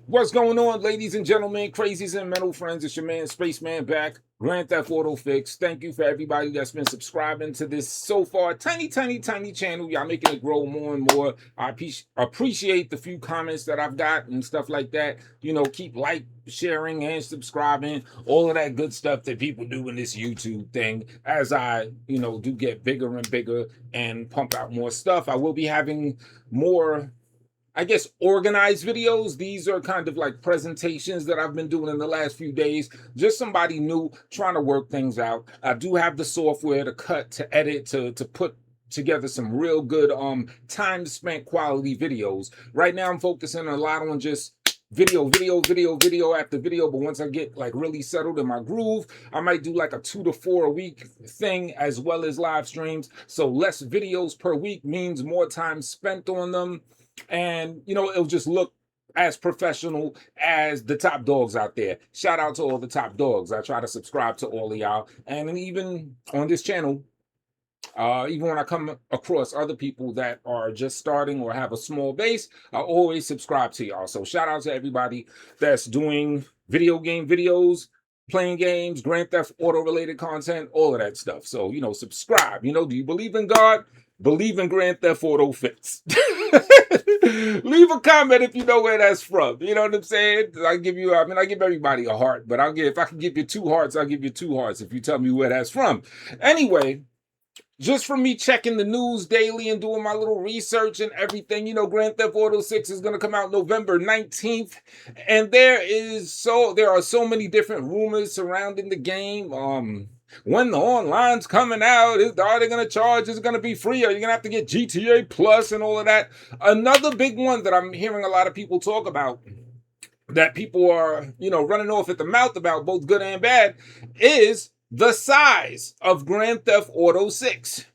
What's going on, ladies and gentlemen, crazies and metal friends? It's your man, Spaceman, back. Grand Theft Auto Fix. Thank you for everybody that's been subscribing to this so far tiny channel. Y'all making it grow more and more. I appreciate the few comments that I've got and stuff like that. You know, keep sharing, and subscribing. All of that good stuff that people do in this YouTube thing. As I, do get bigger and bigger and pump out more stuff, I will be having more, I guess, organized videos. These are kind of like presentations that I've been doing in the last few days. Just somebody new trying to work things out. I do have the software to cut, to edit, to put together some real good time spent quality videos. Right now I'm focusing a lot on just video after video, but once I get like really settled in my groove, I might do like a 2 to 4 a week thing, as well as live streams. So less videos per week means more time spent on them, and it'll just look as professional as the top dogs out there. Shout out to all the top dogs. I try to subscribe to all of y'all, and even on this channel, even when I come across other people that are just starting or have a small base, I always subscribe to y'all. So shout out to everybody that's doing video game videos, playing games, Grand Theft Auto related content, all of that stuff. So, subscribe. Do you believe in God? Believe in Grand Theft Auto Fix. Leave a comment if you know where that's from. You know what I'm saying? I give everybody a heart, but if I can give you 2 hearts, I'll give you 2 hearts if you tell me where that's from. Anyway, just from me checking the news daily and doing my little research and everything, Grand Theft Auto 6 is going to come out November 19th. And there are so many different rumors surrounding the game. When the online's coming out, are they going to charge? Is it going to be free? Are you going to have to get GTA Plus and all of that? Another big one that I'm hearing a lot of people talk about, that people are, running off at the mouth about, both good and bad, is the size of Grand Theft Auto 6,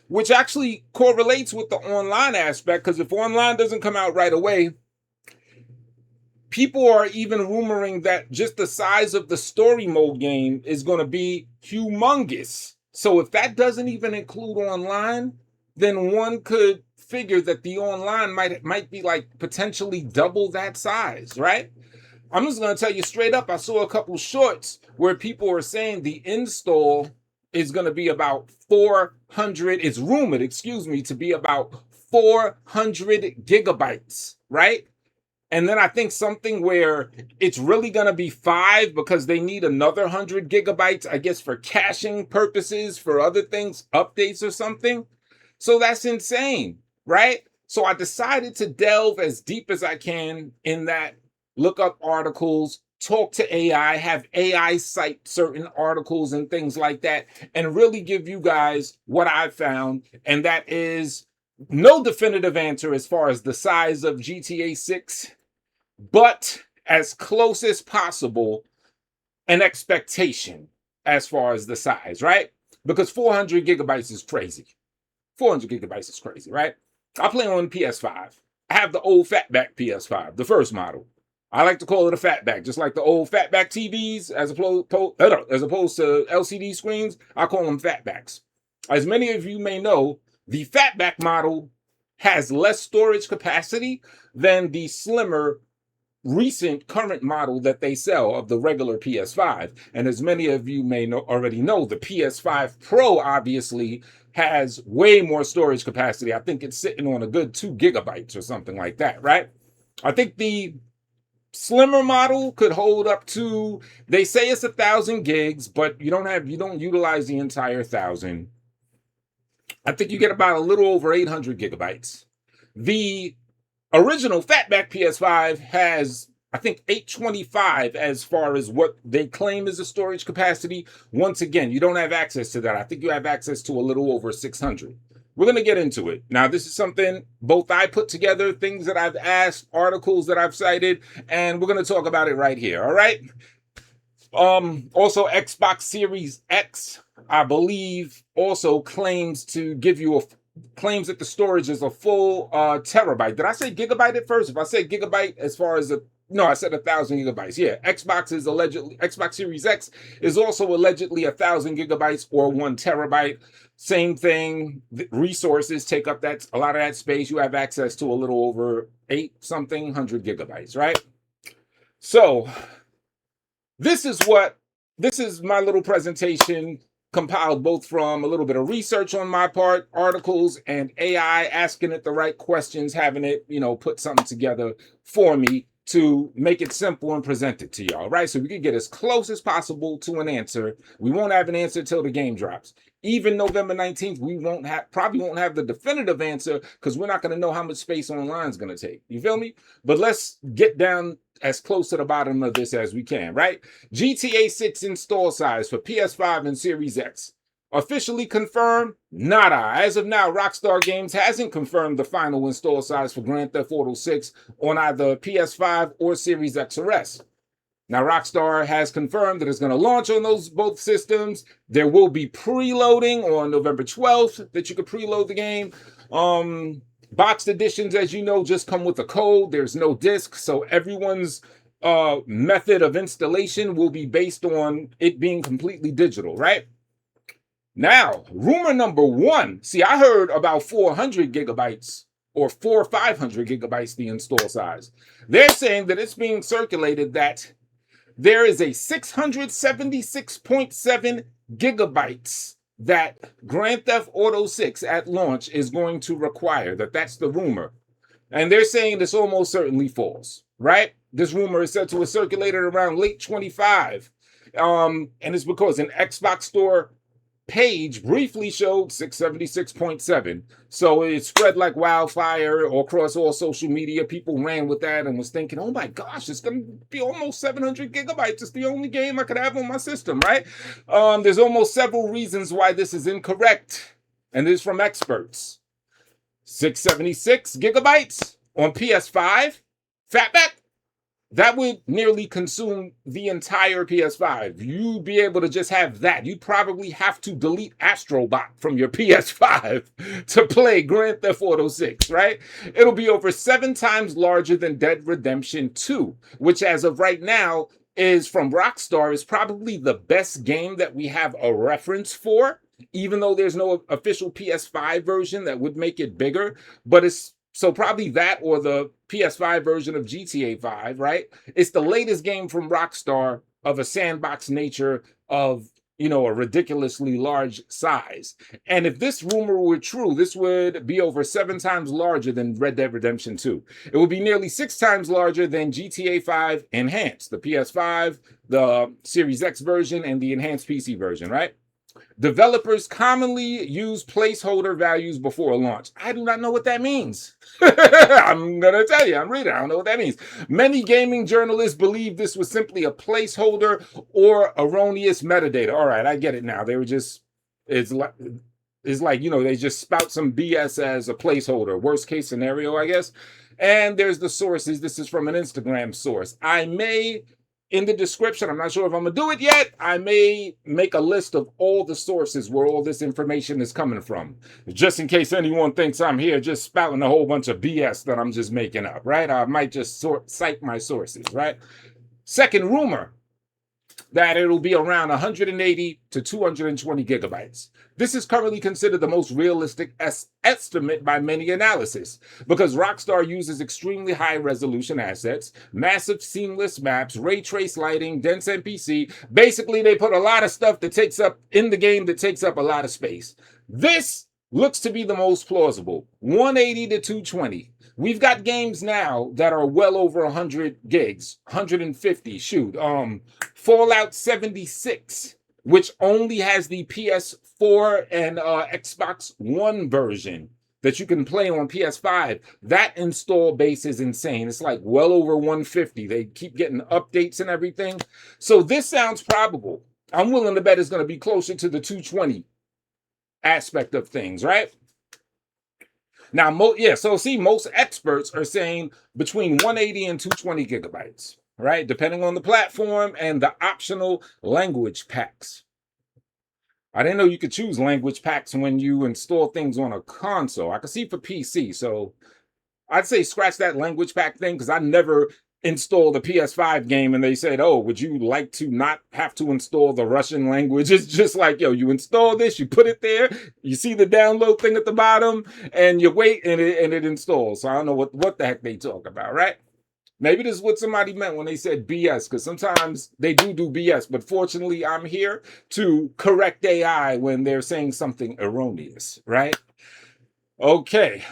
which actually correlates with the online aspect, because if online doesn't come out right away, people are even rumoring that just the size of the story mode game is going to be humongous. So if that doesn't even include online, then one could figure that the online might be like potentially double that size, right? I'm just going to tell you straight up, I saw a couple shorts where people are saying the install is going to be about 400, it's rumored, to be about 400 gigabytes, right? And then I think something where it's really going to be 5 because they need another 100 gigabytes, I guess, for caching purposes, for other things, updates or something. So that's insane, right? So I decided to delve as deep as I can in that, look up articles, talk to AI, have AI cite certain articles and things like that, and really give you guys what I've found. And that is no definitive answer as far as the size of GTA 6, but as close as possible an expectation as far as the size, right? Because 400 gigabytes is crazy. 400 gigabytes is crazy, right? I play on PS5. I have the old fatback PS5, the first model. I like to call it a fatback, just like the old fatback TVs, as opposed to LCD screens. I call them fatbacks. As many of you may know, the fatback model has less storage capacity than the slimmer recent current model that they sell of the regular PS5. And as many of you may already know, the PS5 Pro obviously has way more storage capacity. I think it's sitting on a good 2 gigabytes or something like that, right? I think the slimmer model could hold up to, they say it's 1,000 gigs, but you don't utilize the entire 1,000. I think you get about a little over 800 gigabytes. The original fatback PS5 has, I think, 825 as far as what they claim is the storage capacity. Once again, you don't have access to that. I think you have access to a little over 600. We're going to get into it. Now, this is something both I put together, things that I've asked, articles that I've cited, and we're going to talk about it right here, all right? Also, Xbox Series X, I believe, also claims to give you claims that the storage is a full terabyte. Did I say gigabyte at first? If I said gigabyte as far as no, I said 1,000 gigabytes. Yeah, Xbox Series X is also allegedly 1,000 gigabytes or 1 terabyte. Same thing. The resources take up a lot of that space. You have access to a little over 8 something 100 gigabytes, right? So this is my little presentation compiled both from a little bit of research on my part, articles, and AI asking it the right questions, having it, put something together for me to make it simple and present it to y'all, right? So we can get as close as possible to an answer. We won't have an answer till the game drops. Even November 19th, we probably won't have the definitive answer because we're not going to know how much space online is going to take. You feel me? But let's get down as close to the bottom of this as we can, right? GTA 6 install size for PS5 and Series X. Officially confirmed? Nada. As of now, Rockstar Games hasn't confirmed the final install size for Grand Theft Auto 6 on either PS5 or Series X or S. Now, Rockstar has confirmed that it's going to launch on those both systems. There will be preloading on November 12th that you can preload the game. Boxed editions, as you know, just come with a code. There's no disc, so everyone's method of installation will be based on it being completely digital, right? Now, rumor number one. See, I heard about 400 gigabytes or 500 gigabytes the install size. They're saying that it's being circulated that there is a 676.7 gigabytes that Grand Theft Auto 6 at launch is going to require. That's the rumor. And they're saying this almost certainly false, right? This rumor is said to have circulated around late 25. And it's because an Xbox Store page briefly showed 676.7. So it spread like wildfire across all social media. People ran with that and was thinking, oh my gosh, it's going to be almost 700 gigabytes. It's the only game I could have on my system, right? There's almost several reasons why this is incorrect. And this is from experts. 676 gigabytes on PS5, fatback, that would nearly consume the entire PS5. You'd be able to just have that. You'd probably have to delete Astrobot from your PS5 to play Grand Theft Auto 6, right? It'll be over 7 times larger than Dead Redemption 2, which as of right now is from Rockstar is probably the best game that we have a reference for, even though there's no official PS5 version that would make it bigger, but it's so probably that or the PS5 version of GTA 5, right? It's the latest game from Rockstar of a sandbox nature of, a ridiculously large size. And if this rumor were true, this would be over 7 times larger than Red Dead Redemption 2. It would be nearly 6 times larger than GTA 5 Enhanced, the PS5, the Series X version, and the Enhanced PC version, right? Developers commonly use placeholder values before launch. I do not know what that means. I'm going to tell you, I'm reading. I don't know what that means. Many gaming journalists believe this was simply a placeholder or erroneous metadata. All right, I get it now. They were just, it's like, they just spout some BS as a placeholder. Worst case scenario, I guess. And there's the sources. This is from an Instagram source. I may, in the description, I'm not sure if I'm going to do it yet, I may make a list of all the sources where all this information is coming from. Just in case anyone thinks I'm here just spouting a whole bunch of BS that I'm just making up, right? I might just cite my sources, right? Second rumor, that it'll be around 180 to 220 gigabytes. This is currently considered the most realistic estimate by many analysis because Rockstar uses extremely high resolution assets, massive seamless maps, ray trace lighting, dense NPC. Basically, they put a lot of stuff that takes up in the game that takes up a lot of space. This looks to be the most plausible, 180 to 220. We've got games now that are well over 100 gigs, 150, shoot. Fallout 76, which only has the PS4 and Xbox One version that you can play on PS5. That install base is insane. It's like well over 150. They keep getting updates and everything. So this sounds probable. I'm willing to bet it's going to be closer to the 220 aspect of things, right? Now, most experts are saying between 180 and 220 gigabytes, right? Depending on the platform and the optional language packs. I didn't know you could choose language packs when you install things on a console. I can see for PC, so I'd say scratch that language pack thing because I never installed a PS5 game and they said, oh, would you like to not have to install the Russian language? It's just like, yo, you install this, you put it there, you see the download thing at the bottom, and you wait and it installs. So I don't know what the heck they talk about, right? Maybe this is what somebody meant when they said BS, because sometimes they do BS, but fortunately I'm here to correct AI when they're saying something erroneous, right? Okay.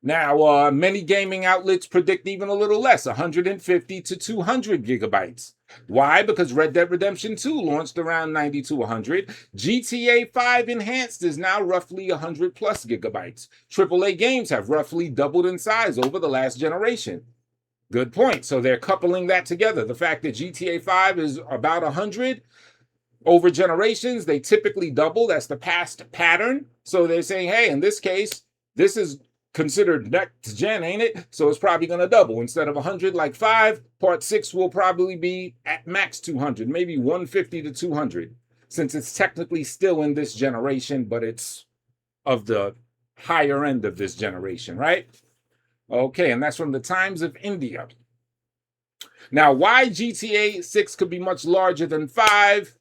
Now, many gaming outlets predict even a little less, 150 to 200 gigabytes. Why? Because Red Dead Redemption 2 launched around 90 to 100. GTA 5 Enhanced is now roughly 100 plus gigabytes. AAA games have roughly doubled in size over the last generation. Good point. So they're coupling that together. The fact that GTA 5 is about 100 over generations, they typically double. That's the past pattern. So they're saying, hey, in this case, this is considered next gen, ain't it? So it's probably going to double. Instead of 100 like 5, part 6 will probably be at max 200, maybe 150 to 200, since it's technically still in this generation, but it's of the higher end of this generation, right? Okay, and that's from the Times of India. Now, why GTA 6 could be much larger than 5?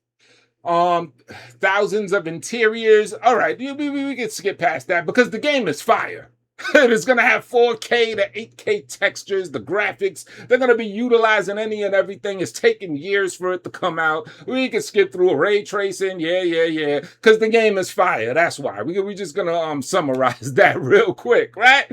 Thousands of interiors. All right, we can skip past that because the game is fire. It's going to have 4K to 8K textures, the graphics. They're going to be utilizing any and everything. It's taking years for it to come out. We can skip through ray tracing. Yeah. Because the game is fire. That's why. We're just going to summarize that real quick, right?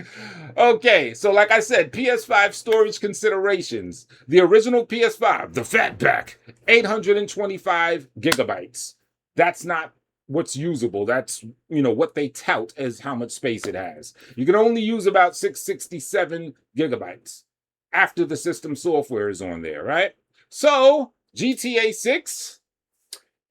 Okay, so like I said, PS5 storage considerations. The original PS5, the fatback, 825 gigabytes. That's not what's usable. That's, what they tout as how much space it has. You can only use about 667 gigabytes after the system software is on there, right? So GTA 6,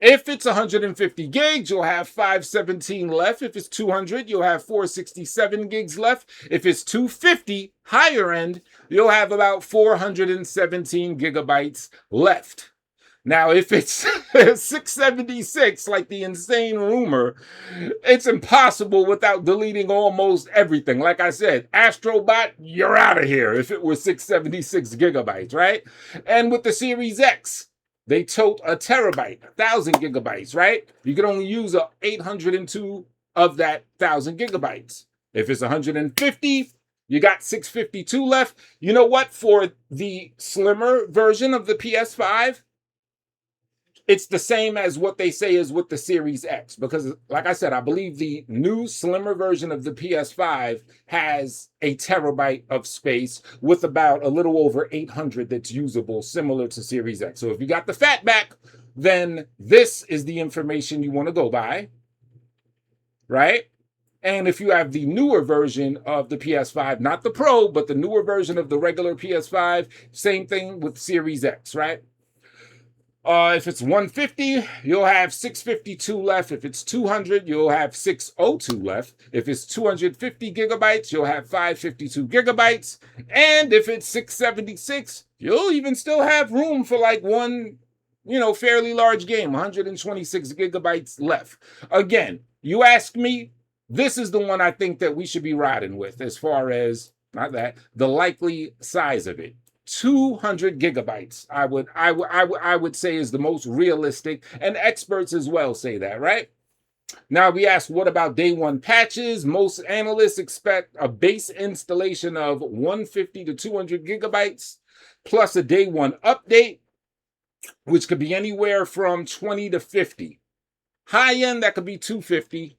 if it's 150 gigs, you'll have 517 left. If it's 200, you'll have 467 gigs left. If it's 250, higher end, you'll have about 417 gigabytes left. Now, if it's 676, like the insane rumor, it's impossible without deleting almost everything. Like I said, Astrobot, you're out of here if it was 676 gigabytes, right? And with the Series X, they tote a terabyte, 1,000 gigabytes, right? You can only use 802 of that 1,000 gigabytes. If it's 150, you got 652 left. You know what? For the slimmer version of the PS5, it's the same as what they say is with the Series X, because like I said, I believe the new slimmer version of the PS5 has a terabyte of space with about a little over 800 that's usable, similar to Series X. So if you got the fatback, then this is the information you want to go by, right? And if you have the newer version of the PS5, not the Pro, but the newer version of the regular PS5, same thing with Series X, right? If it's 150, you'll have 652 left. If it's 200, you'll have 602 left. If it's 250 gigabytes, you'll have 552 gigabytes. And if it's 676, you'll even still have room for like one, fairly large game, 126 gigabytes left. Again, you ask me, this is the one I think that we should be riding with as far as, not that, the likely size of it. 200 gigabytes, I would say is the most realistic, and experts as well say that, right? Now we ask, what about day one patches? Most analysts expect a base installation of 150 to 200 gigabytes plus a day one update, which could be anywhere from 20 to 50. High end, that could be 250.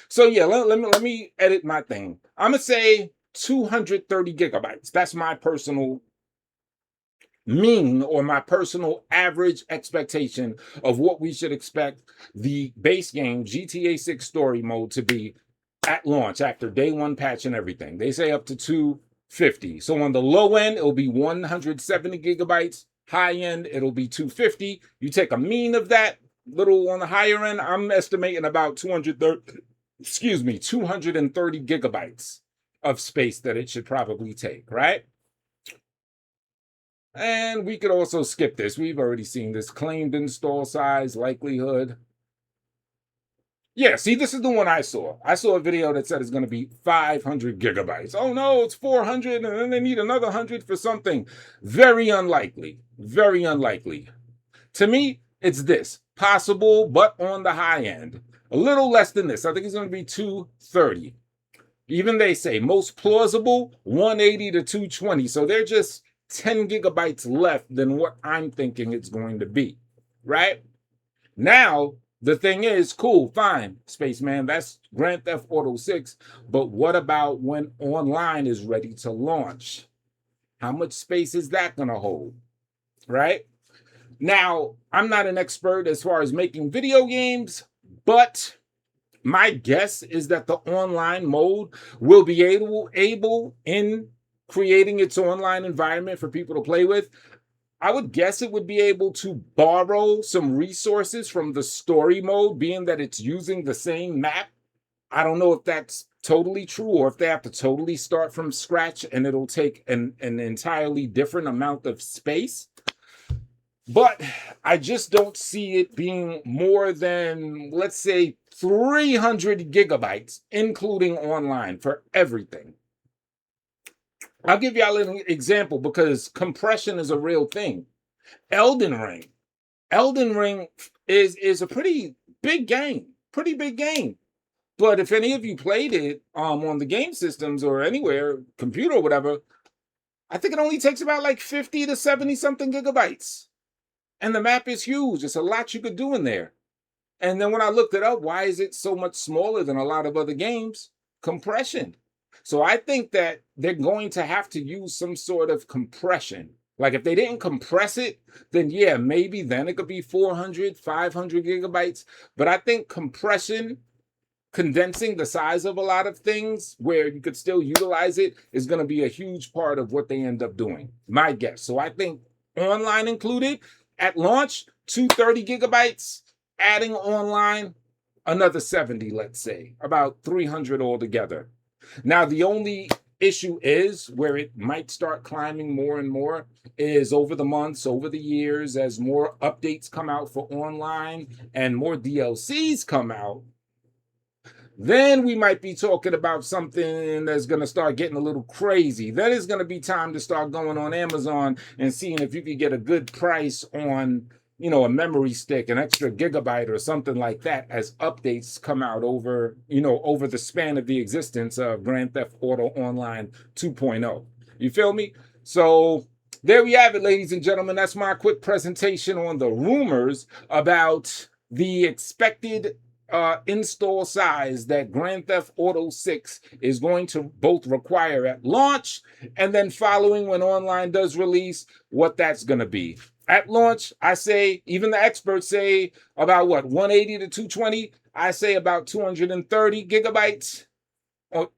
So yeah, let me edit my thing. I'm gonna say 230 gigabytes. That's my personal mean, or my personal average expectation of what we should expect the base game GTA 6 story mode to be at launch after day one patch and everything. They say up to 250. So on the low end, it'll be 170 gigabytes. High end, it'll be 250. You take a mean of that, little on the higher end, I'm estimating about 230 gigabytes of space that it should probably take, right? And we could also skip this. We've already seen this. Claimed install size, likelihood. Yeah, see, this is the one I saw. I saw a video that said it's going to be 500 gigabytes. Oh no, it's 400, and then they need another 100 for something. Very unlikely. Very unlikely. To me, it's this. Possible, but on the high end. A little less than this. I think it's going to be 230. Even they say most plausible, 180 to 220. So they're just 10 gigabytes left than what I'm thinking it's going to be, right? Now, the thing is, cool, fine, Spaceman, that's Grand Theft Auto 6, but what about when online is ready to launch? How much space is that going to hold, right? Now, I'm not an expert as far as making video games, but my guess is that the online mode will be able in creating its online environment for people to play with. I would guess it would be able to borrow some resources from the story mode, being that it's using the same map. I don't know if that's totally true or if they have to totally start from scratch and it'll take an entirely different amount of space. But I just don't see it being more than, let's say, 300 gigabytes, including online for everything. I'll give y'all an example because compression is a real thing. Elden Ring. Elden Ring is a pretty big game. Pretty big game. But if any of you played it on the game systems or anywhere, computer or whatever, I think it only takes about like 50 to 70 something gigabytes. And the map is huge. It's a lot you could do in there. And then when I looked it up, why is it so much smaller than a lot of other games? Compression. So I think that they're going to have to use some sort of compression. Like if they didn't compress it, then yeah, maybe then it could be 400, 500 gigabytes. But I think compression, condensing the size of a lot of things where you could still utilize it, is going to be a huge part of what they end up doing. My guess. So I think online included at launch, 230 gigabytes, adding online, another 70, let's say, about 300 altogether. Now, the only issue is where it might start climbing more and more is over the months, over the years, as more updates come out for online and more DLCs come out, then we might be talking about something that's going to start getting a little crazy. Then it's going to be time to start going on Amazon and seeing if you could get a good price on, a memory stick, an extra gigabyte or something like that as updates come out over the span of the existence of Grand Theft Auto Online 2.0. You feel me? So there we have it, ladies and gentlemen. That's my quick presentation on the rumors about the expected install size that Grand Theft Auto 6 is going to both require at launch, and then following when online does release, what that's going to be. At launch, I say, even the experts say about 180 to 220. I say about 230 gigabytes.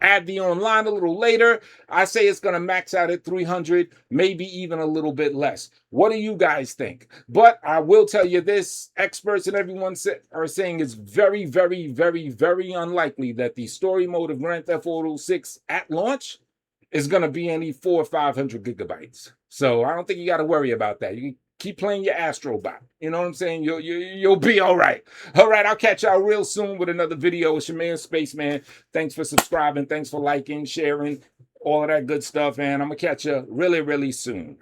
Add the online a little later. I say it's going to max out at 300, maybe even a little bit less. What do you guys think? But I will tell you this, experts and everyone are saying it's very, very, very, very unlikely that the story mode of Grand Theft Auto 6 at launch is going to be any 400 or 500 gigabytes. So I don't think you got to worry about that. You keep playing your Astrobot. You know what I'm saying? You'll be all right. All right, I'll catch y'all real soon with another video. It's your man, Spaceman. Thanks for subscribing. Thanks for liking, sharing, all of that good stuff. And I'm going to catch you really, really soon.